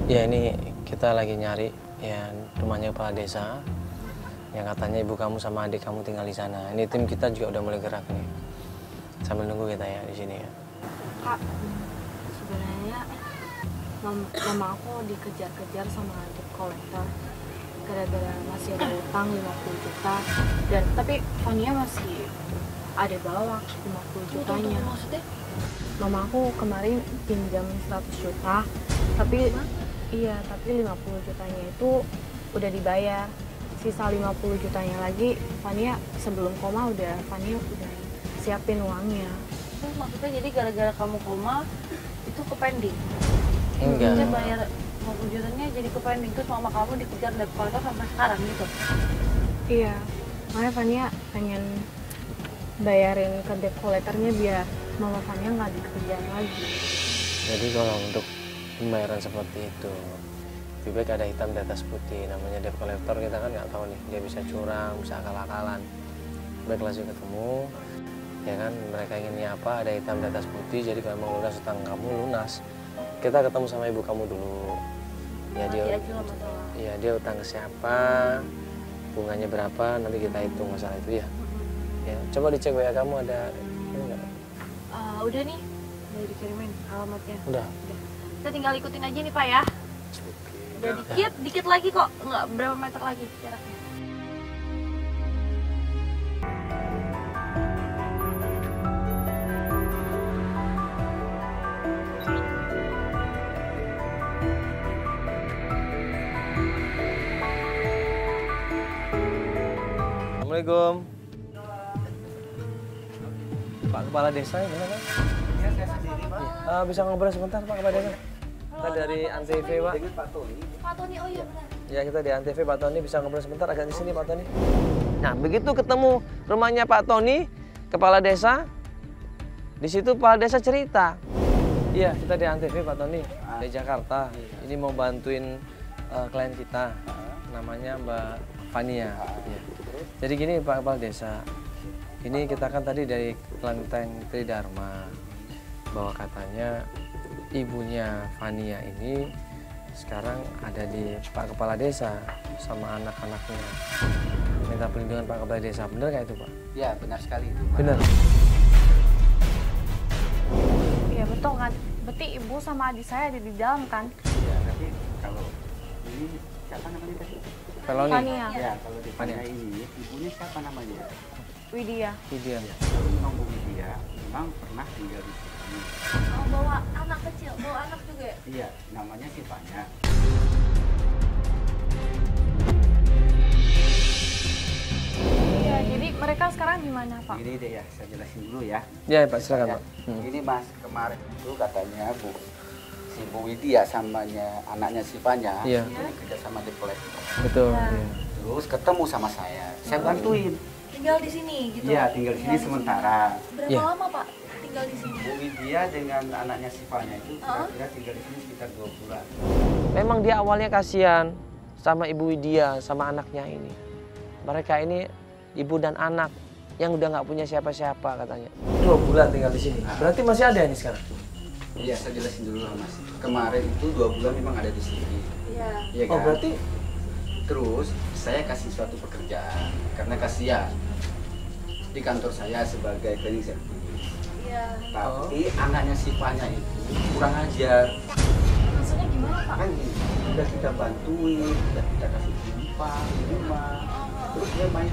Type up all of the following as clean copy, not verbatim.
Ya ini kita lagi nyari ya rumahnya kepala desa yang katanya ibu kamu sama adik kamu tinggal di sana. Ini tim kita juga udah mulai gerak nih. Sambil nunggu kita ya di sini ya. Kak, sebenarnya mama aku dikejar-kejar sama debt collector gara-gara masih ada utang 50 juta dan tapi Fania masih ada bawa 50 jutanya. Maksudnya? Mama aku kemarin pinjam 100 juta tapi iya, tapi 50 jutanya itu udah dibayar. Sisa 50 jutanya lagi Fania sebelum koma Fania udah siapin uangnya. Maksudnya jadi gara-gara kamu koma itu ke pending? Enggak. Dia bayar 50 jutanya jadi ke pending, terus mama kamu dikejar debt collector sampai sekarang gitu? Iya, makanya Fania pengen bayarin ke debt collectornya biar mama Fania nggak dikejar lagi. Jadi kalau untuk pembayaran seperti itu, lebih baik ada hitam di atas putih. Namanya debt collector, kita kan nggak tahu nih, dia bisa curang, bisa akal-akalan. Baik langsung ketemu, ya kan, mereka inginnya apa, ada hitam di atas putih. Jadi kalau mau lunas utang kamu lunas, kita ketemu sama ibu kamu dulu. Ya dia utang ke siapa, bunganya berapa, nanti kita hitung masalah itu ya. Ya, coba dicek WA kamu ada ini nggak? Udah nih, udah dikirimin alamatnya. Udah. Kita tinggal ikutin aja nih Pak ya. Udah dikit lagi kok, nggak berapa meter lagi jaraknya. Assalamualaikum. Pak Kepala Desa ini mana? Iya, saya sendiri, Pak. Bisa ngobrol sebentar Pak Kepala Desa? Kita dari Antv Pak. Dengan Pak Tony. Pak Tony, oh iya benar. Ya kita di Antv Pak Tony, bisa ngobrol sebentar agak di sini Pak Tony. Nah begitu ketemu rumahnya Pak Tony, Kepala Desa, di situ Kepala Desa cerita. Iya kita di Antv Pak Tony, dari Jakarta. Ini mau bantuin klien kita, namanya Mbak Fania. Ya. Jadi gini Pak Kepala Desa, ini kita kan tadi dari Kelenteng Tridharma, bahwa katanya ibunya Fania ini sekarang ada di Pak Kepala Desa sama anak-anaknya. Minta perlindungan Pak Kepala Desa, benar nggak itu Pak? Ya, benar sekali itu, Pak. Benar. Iya betul kan, berarti ibu sama adik saya ada di dalam kan? Ya, tapi kalau ini siapa namanya tadi? Feloni. Fania, Ya, kalau di Fania ini, ibunya siapa namanya? Widya. Widya. Kalau memang Bu Widya, memang pernah tinggal di sini. Oh, bawa anak kecil, bawa anak juga ya? Iya, namanya si Fania. Iya, jadi mereka sekarang di mana Pak? Ini deh ya, saya jelasin dulu ya. Ya Pak silakan Ya, Pak. Ini Mas, kemarin itu katanya si Bu Widya samanya anaknya si Fania Iya. itu kerja sama di kolektor. Betul. Ya. Iya. Terus ketemu sama saya bantuin. Tinggal di sini gitu? Iya, tinggal di sini sementara. Berapa Iya. lama Pak tinggal di sini? Bu Widya dengan anaknya si Fania itu kira-kira tinggal di sini sekitar 2 bulan. Memang dia awalnya kasihan sama Ibu Widya sama anaknya ini. Mereka ini ibu dan anak yang udah nggak punya siapa-siapa katanya. 2 bulan tinggal di sini. Berarti masih ada ini sekarang? Iya, saya jelasin dulu lah Mas. Kemarin itu 2 bulan memang ada di sini. Iya. Iya kan? Oh berarti Terus saya kasih suatu pekerjaan karena kasihan di kantor saya sebagai cleaning service. Iya. Tapi anaknya si Fanya itu kurang ajar. Maksudnya gimana Pak? Kan udah kita bantuin, udah kita kasih numpang di rumah. Terus dia main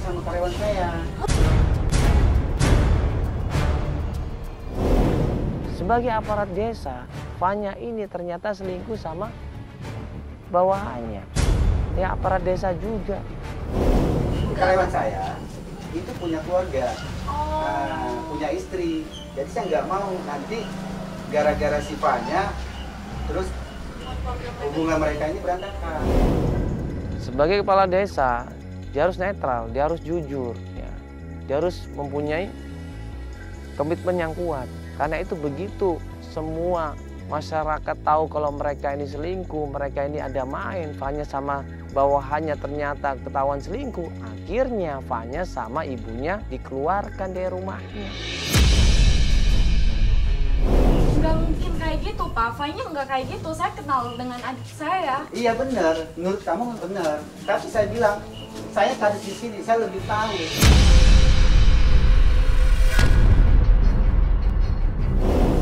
sama karyawan saya. sebagai aparat desa, Fanya ini ternyata selingkuh sama bawahannya. Ya aparat desa juga. Karyawan saya itu punya keluarga, punya istri. Jadi saya nggak mau nanti gara-gara si Fanya terus hubungan mereka ini berantakan. Sebagai kepala desa, dia harus netral, dia harus jujur, ya. Dia harus mempunyai komitmen yang kuat. Karena itu begitu semua masyarakat tahu kalau mereka ini selingkuh, mereka ini ada main, Fanya sama bawahannya ternyata ketahuan selingkuh. Akhirnya Fanya sama ibunya dikeluarkan dari rumahnya. Nggak mungkin kayak gitu Pak, Fanya nggak kayak gitu. Saya kenal dengan adik saya. Iya benar, menurut kamu benar. Tapi saya bilang, saya kades di sini, saya lebih tahu.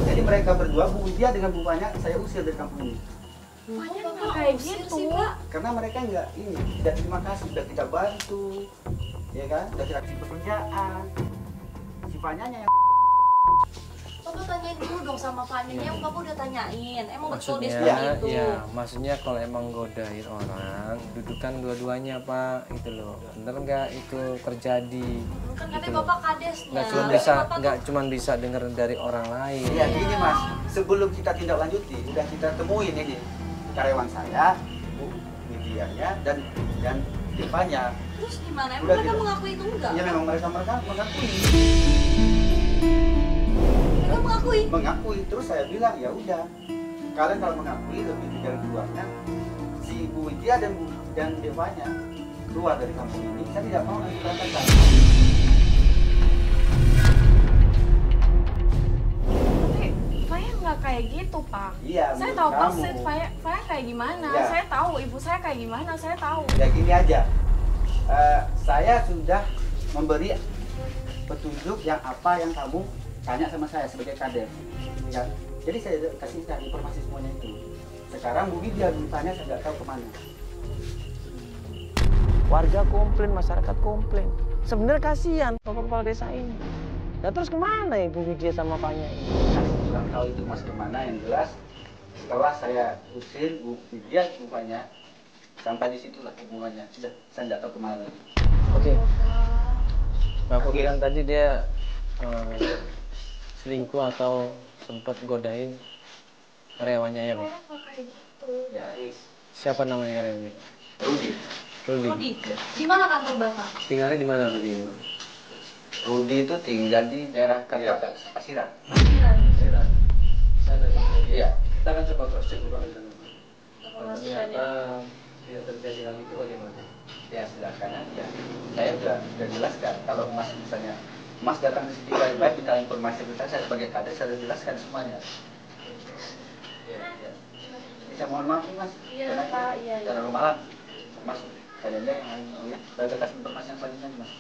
Jadi mereka berdua, Bu Widya dengan Bu Fanya, saya usir dari kampung ini. Fanya nggak kayak gitu. Karena mereka nggak ini, tidak terima kasih, sudah kita bantu, ya kan? Sudah kita kasih pekerjaan. Si Fanyanya yang Bapak tanyain dulu dong sama Fanya, Bapak udah tanyain. Emang betul dia maksudnya seperti itu? ya maksudnya kalau emang godain orang dudukan dua-duanya Pak itu loh, bener nggak itu terjadi? Kan Gitu katanya loh. Bapak kadesnya. nggak cuman bisa denger dari orang lain. Iya, gini Mas, sebelum kita tindak lanjuti, udah kita temuin ini karyawan saya, Bu Widianya dan Devanya. Terus gimana? Emang Udah mereka tidak. mengakui itu enggak? Ya memang mereka mengakui. Mereka mengakui. Terus saya bilang ya udah, kalian kalau mengakui lebih di jalan keluarnya si Bu Widya dan Devanya keluar dari kampung ini. Saya tidak mau nanti berantakan. Tapi Fanya nggak kayak gitu Pak. Iya, Saya menurut tahu kamu. persis Fanya kayak gimana. Iya. Saya tahu ibu saya kayak gimana. Saya tahu. Ya gini aja, saya sudah memberi petunjuk yang apa yang kamu tanya sama saya sebagai kader, ya. Jadi saya kasih informasi semuanya itu. Sekarang Bu Widya tanya, saya nggak tahu kemana. Warga komplain, masyarakat komplain. Sebenarnya kasihan Bapak Kepala Desa ini. Nah terus kemana Ibu Widya sama Fanya ini? Saya kurang tahu itu mas kemana, yang jelas setelah saya usir Bu Widya rupanya sampai di situlah hubungannya. Sudah, saya nggak tahu kemana lagi. Oke. Bapak bilang tadi dia selingkuh atau sempat godain karyawannya ya, Pak? Ya, Siapa namanya karyawannya? Rudi. Rudi. Di mana kantor Bapak? Tinggalnya di mana Rudi? Rudi itu tinggal di daerah Pasiran. Pasiran. Iya. Sana. Iya. Kita akan coba cross check dulu di sana. Ternyata tidak terjadi hal itu bagaimana? Ya silakan aja. Saya udah jelaskan kalau Mas misalnya Mas datang ke sini baik-baik minta informasi ke saya sebagai kader saya sudah jelaskan semuanya. Ya, ya. Saya mohon maaf nih, Mas. Iya, Pak. Iya, iya. Terlalu malam. Mas, kayaknya ya, saya kasih informasi yang selanjutnya nih, Mas.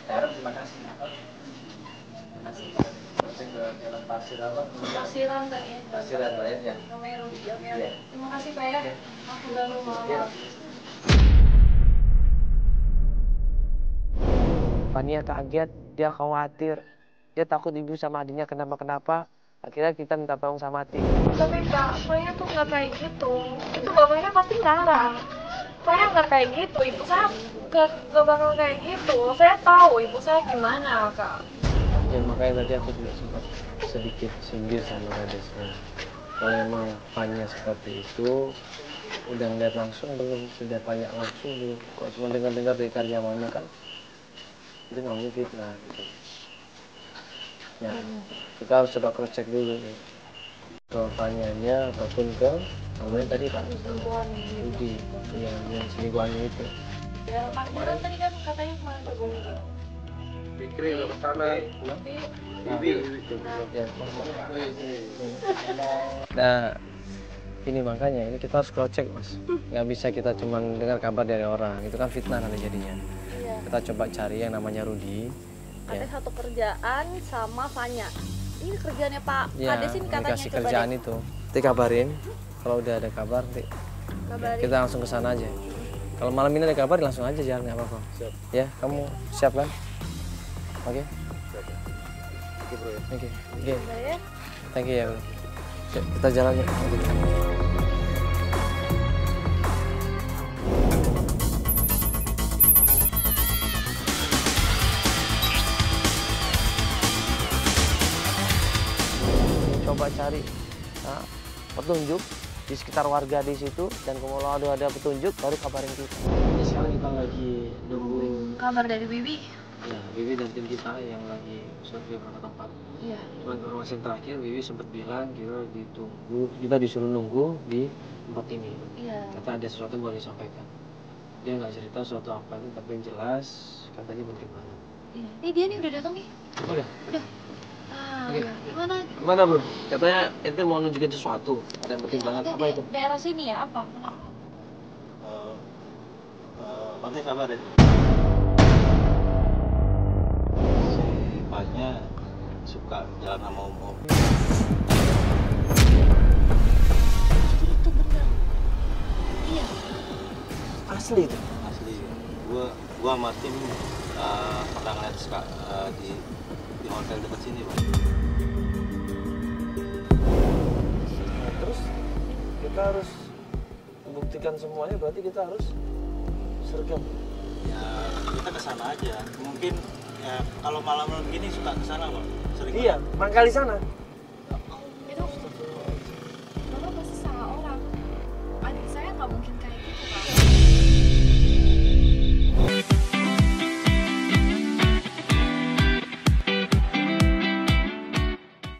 Saya harap terima kasih. Terima kasih. Masih ke jalan pasir apa? Pasiran Pak ya. Pasiran, Pak ya. Nomor Iya. Terima kasih Pak ya. Aku udah Iya. Fania kaget, dia khawatir, dia takut ibu sama adiknya kenapa-kenapa. Akhirnya kita minta tolong sama tim. Tapi Pak, Fanya tuh nggak kayak gitu. Itu bapaknya pasti ngarang. Fanya nggak kayak gitu. Ibu saya nggak bakal kayak gitu. Saya tahu ibu saya gimana Kak. Ya makanya tadi aku juga sempat sedikit sindir sama kadesnya. Kalau emang Fanya seperti itu, udah ngeliat langsung belum, sudah tanya langsung belum. Kok cuma dengar-dengar dari karyawannya kan, itu namanya fitnah gitu. Ya, kita harus coba cross check dulu nih. Ke Fanyanya ataupun ke namanya tadi Pak Rudi yang selingkuhannya itu. Ya, Pak Buran tadi kan katanya kemarin terbang. Fikri udah pertama. Ya. Nah, ini makanya ini kita harus cross check Mas. Nggak bisa kita cuma dengar kabar dari orang, itu kan fitnah nanti jadinya. Iya. Kita coba cari yang namanya Rudi. Ada satu kerjaan sama Fanya. Ini kerjaannya Pak Ya, Kades ini katanya kasih coba kerjaan deh. itu. Nanti kabarin. Kalau udah ada kabar, nanti Kabarin. kita langsung ke sana aja. Kalau malam ini ada kabar, langsung aja jalan nggak apa-apa. Ya, kamu siap kan? Oke. Oke. Oke. Bentar ya. Thank you ya, Bro. Yuk, kita jalan yuk. Coba cari petunjuk di sekitar warga di situ, dan kalau ada petunjuk baru kabarin kita. Jadi sekarang kita lagi nunggu Kabar dari Bibi. ya Bibi dan tim kita yang lagi survei beberapa tempat. Iya. Cuma informasi yang terakhir Bibi sempat bilang kita disuruh nunggu di tempat ini. Iya. Kata ada sesuatu yang boleh disampaikan. Dia nggak cerita sesuatu apa itu, tapi yang jelas katanya penting banget. Iya. Ini dia nih udah datang nih. Udah. Ah, Gimana? Gimana bro? Katanya ente mau nunjukin sesuatu. Ada yang penting banget. Apa itu? Daerah sini ya, apa? Bang sabar deh. Si Fanya suka jalan sama Om. Itu bener. Iya. Asli itu. Asli. Gua sama tim pernah ngeliat di hotel dekat sini, Bang. Nah, terus kita harus membuktikan semuanya, berarti kita harus sergap. Ya kita ke sana aja. Mungkin ya kalau malam-malam gini suka ke sana, Bang. Sering. Iya, mangkal di sana. Itu Bapak pasti salah orang. Adik saya nggak mungkin